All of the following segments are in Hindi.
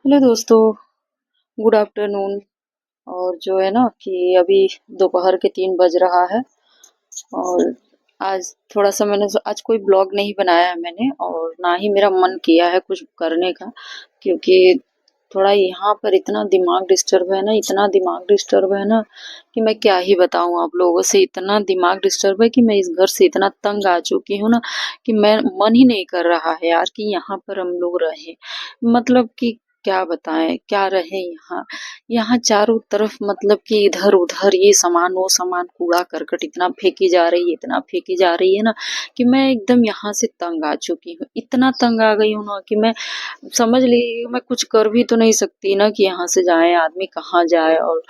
हेलो दोस्तों, गुड आफ्टरनून। और जो है ना कि अभी दोपहर के 3 बज रहा है। और आज थोड़ा सा आज कोई ब्लॉग नहीं बनाया है मैंने, और ना ही मेरा मन किया है कुछ करने का, क्योंकि थोड़ा यहाँ पर इतना दिमाग डिस्टर्ब है ना, इतना दिमाग डिस्टर्ब है ना कि मैं क्या ही बताऊं आप लोगों से। इतना दिमाग डिस्टर्ब है कि मैं इस घर से इतना तंग आ चुकी हूँ ना कि मैं मन ही नहीं कर रहा है यार कि यहाँ पर हम लोग रहें। मतलब कि क्या बताएं, क्या रहे यहाँ। यहाँ चारों तरफ मतलब कि इधर उधर ये सामान वो सामान, कूड़ा करकट इतना फेंकी जा रही है, इतना फेंकी जा रही है ना कि मैं एकदम यहाँ से तंग आ चुकी हूँ। इतना तंग आ गई हूँ ना कि मैं समझ ली मैं कुछ कर भी तो नहीं सकती ना कि यहाँ से जाए आदमी, कहाँ जाए। और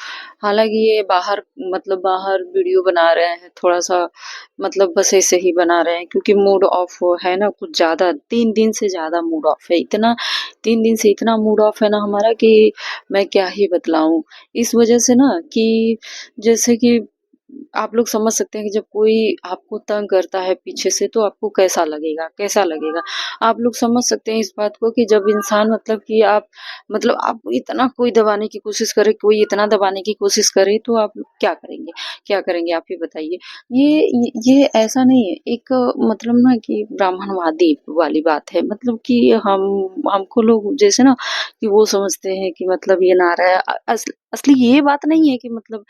हालांकि ये बाहर मतलब बाहर वीडियो बना रहे हैं थोड़ा सा, मतलब बस ऐसे ही बना रहे हैं क्योंकि मूड ऑफ है ना कुछ ज्यादा। 3 दिन से ज्यादा मूड ऑफ है, इतना 3 दिन से इतना मूड ऑफ है ना हमारा कि मैं क्या ही बतलाऊं। इस वजह से ना कि जैसे कि आप लोग समझ सकते हैं कि जब कोई आपको तंग करता है पीछे से तो आपको कैसा लगेगा, कैसा लगेगा। आप लोग समझ सकते हैं इस बात को कि जब इंसान मतलब कि आप मतलब आप इतना कोई दबाने की कोशिश करे, कोई इतना दबाने की कोशिश करे तो आप क्या करेंगे, क्या करेंगे आप ही बताइए। ये ऐसा नहीं है एक मतलब ना कि ब्राह्मणवादी वाली बात है, मतलब कि हमको लोग जैसे ना कि वो समझते हैं कि मतलब ये नारा है। असली ये बात नहीं है कि मतलब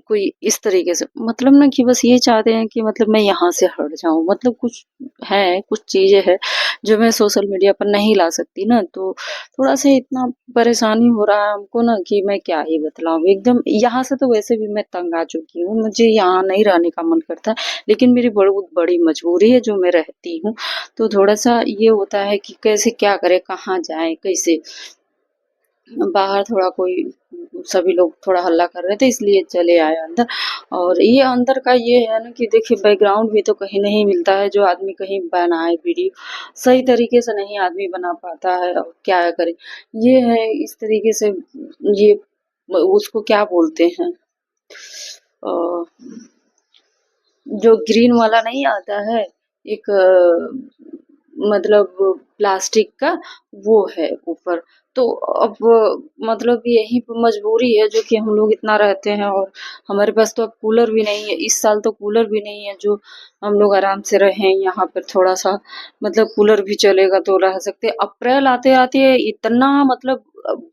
कोई इस तरीके से मतलब ना कि बस ये चाहते हैं कि मतलब मैं यहाँ से हट जाऊं। मतलब कुछ चीजें हैं जो मैं सोशल मीडिया पर नहीं ला सकती ना, तो थोड़ा सा इतना परेशानी हो रहा है हमको ना कि मैं क्या ही बतलाऊं। एकदम यहाँ से तो वैसे भी मैं तंग आ चुकी हूँ, मुझे यहाँ नहीं रहने का मन करता, लेकिन मेरी बहुत बड़ी मजबूरी है जो मैं रहती हूँ। तो थोड़ा सा ये होता है कि कैसे क्या करे, कहाँ जाए, कैसे। बाहर थोड़ा कोई सभी लोग थोड़ा हल्ला कर रहे थे इसलिए चले आए अंदर। और ये अंदर का ये है ना कि देखिए बैकग्राउंड भी तो कहीं नहीं मिलता है जो आदमी कहीं बनाए वीडियो, सही तरीके से नहीं आदमी बना पाता है और क्या करे। ये है इस तरीके से। ये उसको क्या बोलते हैं, अ, जो ग्रीन वाला नहीं आता है, एक मतलब प्लास्टिक का, वो है ऊपर। तो अब मतलब यही मजबूरी है जो कि हम लोग इतना रहते हैं, और हमारे पास तो अब कूलर भी नहीं है, इस साल तो कूलर भी नहीं है जो हम लोग आराम से रहें यहाँ पर थोड़ा सा। मतलब कूलर भी चलेगा तो रह सकते। अप्रैल आते आते इतना मतलब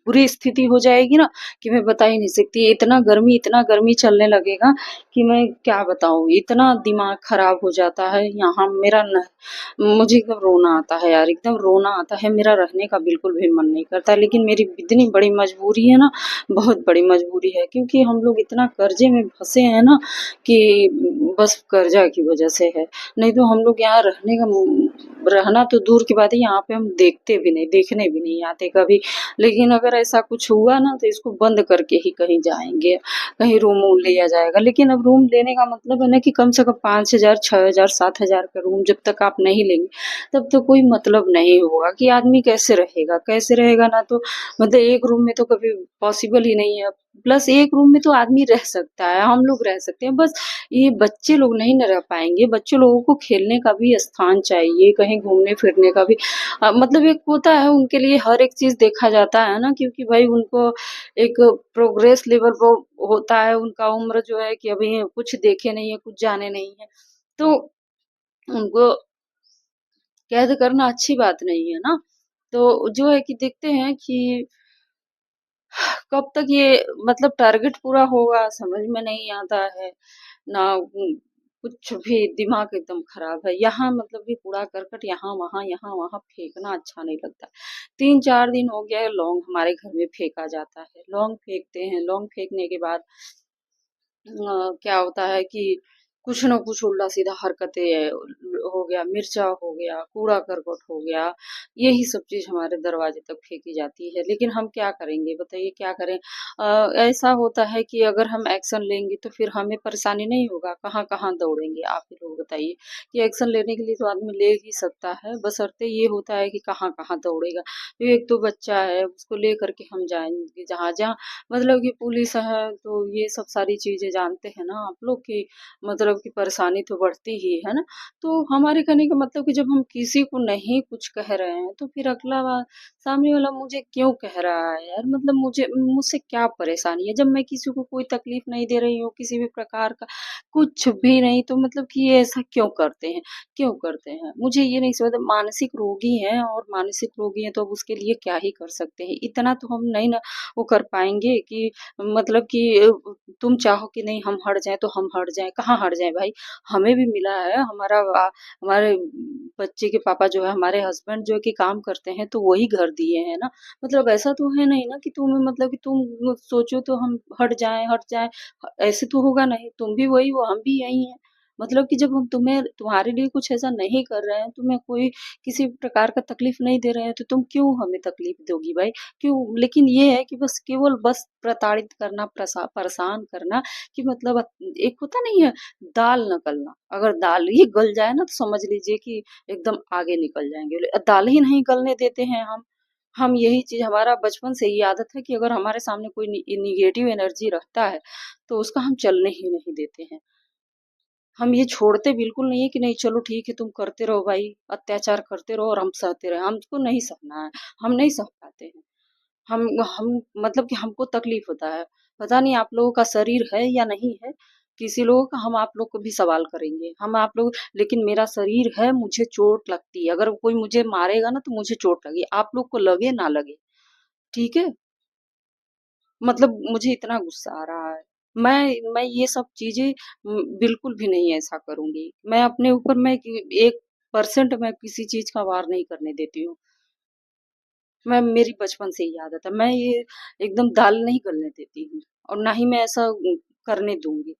बुरी स्थिति हो जाएगी ना कि मैं बता ही नहीं सकती। इतना गर्मी चलने लगेगा कि मैं क्या बताऊँ, इतना दिमाग खराब हो जाता है यहाँ मेरा न। मुझे एकदम रोना आता है यार, एकदम रोना आता है, मेरा रहने का बिल्कुल भी मन नहीं करता। लेकिन मेरी इतनी बड़ी मजबूरी है ना, बहुत बड़ी मजबूरी है, क्योंकि हम लोग इतना कर्जे में फंसे हैं ना कि बस कर्जा की वजह से है। नहीं तो हम लोग यहाँ रहना तो दूर की बात है, यहाँ पे हम देखने भी नहीं आते कभी। लेकिन अगर ऐसा कुछ हुआ ना तो इसको बंद करके ही कहीं जाएंगे, कहीं रूम वूम लिया जाएगा। लेकिन अब रूम लेने का मतलब है ना कि कम से कम 5,000 6,000 7,000 का रूम जब तक आप नहीं लेंगे तब तो कोई मतलब नहीं होगा कि आदमी कैसे रहेगा, कैसे रहेगा ना। तो मतलब एक रूम में तो कभी पॉसिबल ही नहीं है। प्लस एक रूम में तो आदमी रह सकता है, हम लोग रह सकते हैं, बस ये बच्चे लोग नहीं न रह पाएंगे। बच्चे लोगों को खेलने का भी स्थान चाहिए, कहीं घूमने फिरने का भी मतलब एक होता है उनके लिए, हर एक चीज देखा जाता है ना, क्योंकि भाई उनको एक प्रोग्रेस लेवल वो होता है, उनका उम्र जो है कि अभी कुछ देखे नहीं है, कुछ जाने नहीं है। तो उनको कैद करना अच्छी बात नहीं है ना। तो जो है कि देखते हैं कि कब तक ये मतलब टारगेट पूरा होगा समझ में नहीं आता है ना। कुछ भी दिमाग एकदम खराब है यहाँ, मतलब कि कूड़ा करकट यहाँ वहां फेंकना अच्छा नहीं लगता। 3 4 दिन हो गया है लौंग हमारे घर में फेंका जाता है, लौंग फेंकते हैं। लौंग फेंकने के बाद क्या होता है कि कुछ न कुछ उल्टा सीधा हरकतें हो गया, मिर्चा हो गया, कूड़ा करकट हो गया, यही सब चीज हमारे दरवाजे तक फेंकी जाती है। लेकिन हम क्या करेंगे बताइए, क्या करें। ऐसा होता है कि अगर हम एक्शन लेंगे तो फिर हमें परेशानी नहीं होगा, कहाँ कहाँ दौड़ेंगे आप ही लोग बताइए। कि एक्शन लेने के लिए तो आदमी ले ही सकता है, बशर्ते ये होता है कि कहाँ कहाँ दौड़ेगा। तो एक तो बच्चा है उसको लेकर के हम जाएंगे जहाँ जहाँ मतलब कि पुलिस है, तो ये सब सारी चीजें जानते हैं ना आप लोग कि मतलब मतलब कि परेशानी तो बढ़ती ही है ना। तो हमारे कहने का मतलब कि जब हम किसी को नहीं कुछ कह रहे हैं तो फिर अगला सामने वाला मुझे क्यों कह रहा है यार, मतलब मुझसे क्या परेशानी है जब मैं किसी को कोई तकलीफ नहीं दे रही हूँ किसी भी प्रकार का, कुछ भी नहीं, तो मतलब कि ये ऐसा क्यों करते हैं, क्यों करते हैं? मुझे ये नहीं समझ, मानसिक रोगी हैं और मानसिक रोगी हैं तो अब उसके लिए क्या ही कर सकते हैं। इतना तो हम नहीं ना वो कर पाएँगे कि मतलब कि तुम चाहो कि नहीं हम हट जाएँ तो हम हट जाएँ, कहाँ हट जाएँ भाई? हमें भी मिला है, हमारे बच्चे के पापा जो है, हमारे हस्बैंड जो है कि काम करते हैं तो वही घर दिए हैं ना। मतलब ऐसा तो है नहीं ना कि तुम्हें मतलब कि तुम सोचो तो हम हट जाएँ, ऐसे तो होगा नहीं, तुम भी वही हो, हम भी यही हैं। मतलब कि जब हम तुम्हारे लिए कुछ ऐसा नहीं कर रहे हैं, तुम्हें कोई किसी प्रकार का तकलीफ नहीं दे रहे हैं, तो तुम क्यों हमें तकलीफ दोगी भाई? क्यों? लेकिन ये है कि बस केवल बस प्रताड़ित करना, परेशान करना, कि मतलब एक होता नहीं है दाल न गलना, अगर दाल ही गल जाए ना तो समझ लीजिए कि एकदम आगे निकल जाएँगे। दाल ही नहीं गलने देते हैं हम। हम यही चीज़, हमारा बचपन से ही आदत है कि अगर हमारे सामने कोई नेगेटिव एनर्जी रहता है, तो उसका हम चलने ही नहीं देते हैं। हम ये छोड़ते बिल्कुल नहीं है कि नहीं चलो ठीक है तुम करते रहो भाई, अत्याचार करते रहो और हम सहते रहे, हमको नहीं सहना है, हम नहीं सह पाते हैं। हम मतलब कि हमको तकलीफ होता है। पता नहीं आप लोगों का शरीर है या नहीं है, किसी लोगों का हम आप लोग को भी सवाल करेंगे। हम आप लोग, लेकिन मेरा शरीर है, मुझे चोट लगती है। अगर कोई मुझे मारेगा ना तो मुझे चोट लगी, आप लोग को लगे ना लगे, ठीक है? मतलब मुझे इतना गुस्सा आ रहा है। मैं ये सब चीज़ें बिल्कुल भी नहीं ऐसा करूँगी। मैं अपने ऊपर मैं कि 1% मैं किसी चीज़ का वार नहीं करने देती हूँ। मैं, मेरी बचपन से ही आदत है। मैं ये एकदम दाल नहीं गलने देती हूँ और ना ही मैं ऐसा करने दूँगी।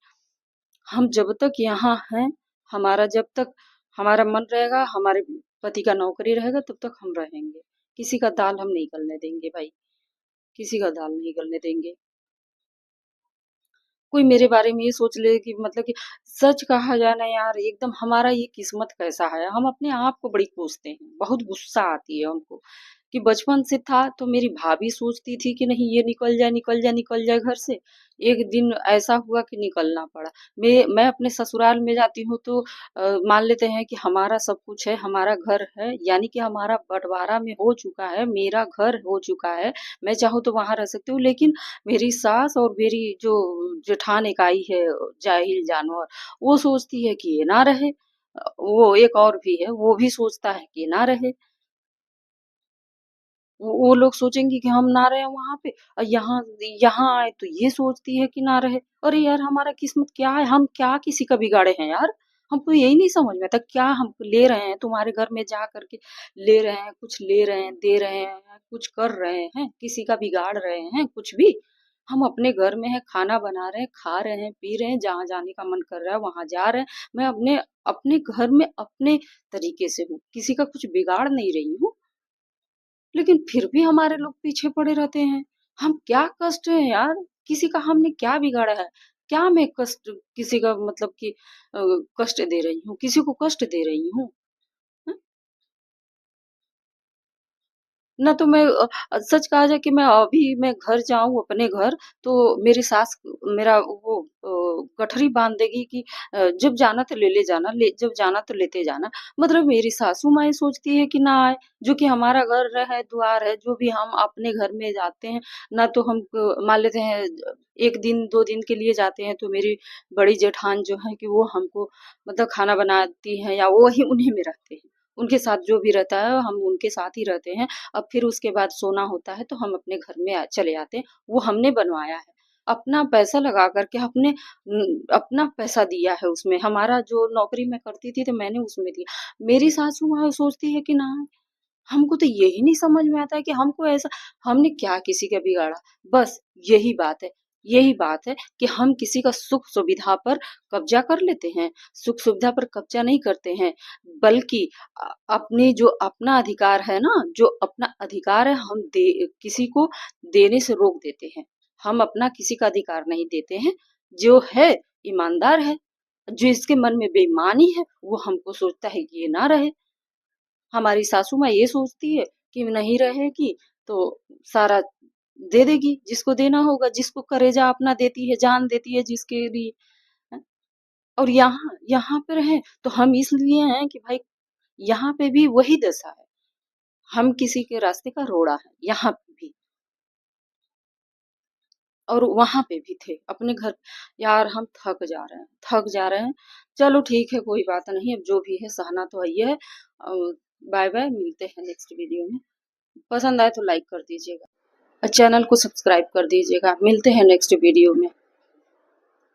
हम जब तक यहाँ हैं, हमारा जब तक हमारा मन रहेगा, हमारे पति का नौकरी रहेगा, तब तक हम रहेंगे। किसी का दाल हम नहीं गलने देंगे भाई, किसी का दाल नहीं गलने देंगे। कोई मेरे बारे में ये सोच ले कि मतलब कि सच कहा जाए ना यार, एकदम हमारा ये किस्मत कैसा है, हम अपने आप को बड़ी कोसते हैं, बहुत गुस्सा आती है हमको कि बचपन से था तो मेरी भाभी सोचती थी कि नहीं ये निकल जाए निकल जाए निकल जाए घर से। एक दिन ऐसा हुआ कि निकलना पड़ा। मैं अपने ससुराल में जाती हूँ तो मान लेते हैं कि हमारा सब कुछ है, हमारा घर है, यानी कि हमारा बंटवारा में हो चुका है, मेरा घर हो चुका है, मैं चाहूँ तो वहां रह सकती हूँ, लेकिन मेरी सास और मेरी जो जेठान एक आई है, जाहिल जानवर, वो सोचती है कि ये ना रहे। वो एक और भी है, वो भी सोचता है कि ना रहे। वो लोग सोचेंगे कि हम ना रहे वहाँ पे, और यहाँ यहाँ आए तो ये सोचती है कि ना रहे। अरे यार हमारा किस्मत क्या है, हम क्या किसी का बिगाड़े हैं यार? हमको यही नहीं समझ में आता, क्या हम ले रहे हैं तुम्हारे घर में जा करके, ले रहे हैं, कुछ ले रहे हैं, दे रहे हैं, कुछ कर रहे हैं, किसी का बिगाड़ रहे हैं कुछ भी? हम अपने घर में हैं, खाना बना रहे हैं, खा रहे हैं, पी रहे हैं, जहाँ जाने का मन कर रहा है वहाँ जा रहे हैं। मैं अपने अपने घर में अपने तरीके से हूँ, किसी का कुछ बिगाड़ नहीं रही हूँ। लेकिन फिर भी हमारे लोग पीछे पड़े रहते हैं। हम क्या कष्ट है यार? किसी का हमने क्या बिगाड़ा है? क्या मैं कष्ट किसी का मतलब कि कष्ट दे रही हूँ? किसी को कष्ट दे रही हूँ? ना तो मैं सच कहा जाए कि मैं घर जाऊँ अपने घर, तो मेरी सास मेरा वो गठरी बाँध देगी कि जब जाना तो ले ले जाना, जब जाना तो लेते जाना। मतलब मेरी सासू माँ ये सोचती है कि ना आए, जो कि हमारा घर है, द्वार है, जो भी हम अपने घर में जाते हैं, ना तो हम मान लेते हैं 1 दिन, 2 दिन के लिए जाते हैं, तो मेरी बड़ी जेठान जो है कि वो हमको मतलब खाना बनाती हैं या वो ही उन्हीं में रहते हैं। उनके साथ जो भी रहता है, हम उनके साथ ही रहते हैं। अब फिर उसके बाद सोना होता है तो हम अपने घर में चले आते हैं। वो हमने बनवाया है। अपना पैसा लगा कर के अपना पैसा दिया है उसमें। हमारा जो नौकरी मैं करती थी तो मैंने उसमें दिया। मेरी सासू माँ सोचती है कि ना, हमको तो यही नहीं समझ में आता है कि हमको ऐसा, हमने क्या किसी का बिगाड़ा? बस यही बात है। यही बात है कि हम किसी का सुख सुविधा पर कब्जा कर लेते हैं। सुख सुविधा पर कब्जा नहीं करते हैं, बल्कि अपने जो अपना अधिकार है ना, जो अपना अधिकार है हम दे किसी को देने से रोक देते हैं। हम अपना किसी का अधिकार नहीं देते हैं। जो है ईमानदार है, जो इसके मन में बेईमानी है, वो हमको सोचता है कि ये ना रहे। हमारी सासू माँ ये सोचती है कि नहीं रहेगी तो सारा दे देगी, जिसको देना होगा, जिसको कलेजा अपना देती है, जान देती है जिसके लिए। और यहाँ यहाँ पे रहें तो हम इसलिए हैं कि भाई यहाँ पे भी वही दशा है, हम किसी के रास्ते का रोड़ा है यहाँ पे भी, और वहां पे भी थे अपने घर। यार हम थक जा रहे हैं, थक जा रहे हैं। चलो ठीक है, कोई बात नहीं, अब जो भी है सहना तो है ही है। बाय बाय, मिलते हैं नेक्स्ट वीडियो में। पसंद आए तो लाइक कर दीजिएगा और चैनल को सब्सक्राइब कर दीजिएगा। मिलते हैं नेक्स्ट वीडियो में।